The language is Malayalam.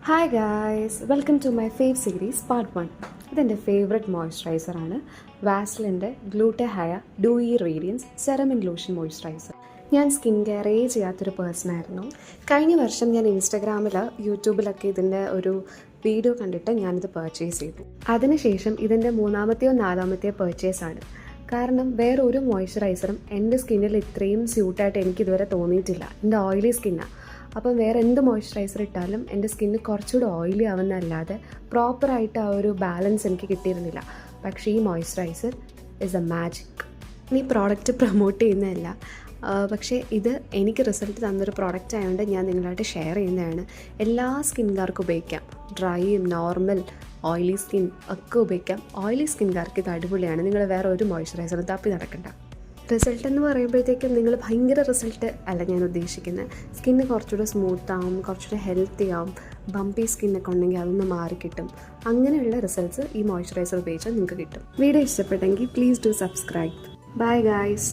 Hi guys, welcome to my fave series part 1. ഇതെൻ്റെ ഫേവററ്റ് മോയ്സ്ചറൈസറാണ് വാസ്ലിൻ്റെ Gluta Hya dewy radiance serum in lotion moisturizer. ഞാൻ സ്കിൻ കെയറേ ചെയ്യാത്തൊരു പേഴ്സണായിരുന്നു. കഴിഞ്ഞ വർഷം ഞാൻ ഇൻസ്റ്റഗ്രാമിൽ യൂട്യൂബിലൊക്കെ ഇതിൻ്റെ ഒരു വീഡിയോ കണ്ടിട്ട് ഞാനിത് പർച്ചേസ് ചെയ്തു. അതിനുശേഷം ഇതിൻ്റെ മൂന്നാമത്തെയോ നാലാമത്തെയോ പർച്ചേസാണ്. കാരണം വേറെ ഒരു മോയ്സ്ചറൈസറും എൻ്റെ സ്കിന്നിൽ ഇത്രയും സ്യൂട്ടായിട്ട് എനിക്കിതുവരെ തോന്നിയിട്ടില്ല. എൻ്റെ ഓയിലി സ്കിന്നാണ്. അപ്പം വേറെ എന്ത് മോയ്സ്ചറൈസർ ഇട്ടാലും എൻ്റെ സ്കിന്ന് കുറച്ചുകൂടെ ഓയിലി ആവുന്നതല്ലാതെ പ്രോപ്പറായിട്ട് ആ ഒരു ബാലൻസ് എനിക്ക് കിട്ടിയിരുന്നില്ല. പക്ഷേ ഈ മോയ്സ്ചറൈസർ ഇസ് എ മാജിക്. ഈ പ്രോഡക്റ്റ് പ്രൊമോട്ട് ചെയ്യുന്നതല്ല, പക്ഷേ ഇത് എനിക്ക് റിസൾട്ട് തന്നൊരു പ്രോഡക്റ്റ് ആയതുകൊണ്ട് ഞാൻ നിങ്ങളായിട്ട് ഷെയർ ചെയ്യുന്നതാണ്. എല്ലാ സ്കിൻകാർക്കും ഉപയോഗിക്കാം. ഡ്രൈയും നോർമൽ ഓയിലി സ്കിൻ ഒക്കെ ഉപയോഗിക്കാം. ഓയിലി സ്കിൻകാർക്ക് ഇത് അടിപൊളിയാണ്. നിങ്ങൾ വേറെ ഒരു മോയ്സ്ചറൈസറും തപ്പി നടക്കണ്ട. റിസൾട്ട് എന്ന് പറയുമ്പോഴത്തേക്കും നിങ്ങൾ ഭയങ്കര റിസൾട്ട് അല്ല ഞാൻ ഉദ്ദേശിക്കുന്നത്. സ്കിന്ന് കുറച്ചുകൂടെ സ്മൂത്താവും, കുറച്ചുകൂടെ ഹെൽത്തി ആവും. ബംപി സ്കിന്നൊക്കെ ഉണ്ടെങ്കിൽ അതൊന്ന് മാറിക്കിട്ടും. അങ്ങനെയുള്ള റിസൾട്ട്സ് ഈ മോയ്സ്ചറൈസർ ഉപയോഗിച്ചാൽ നിങ്ങൾക്ക് കിട്ടും. വീഡിയോ ഇഷ്ടപ്പെട്ടെങ്കിൽ please do subscribe. Bye guys.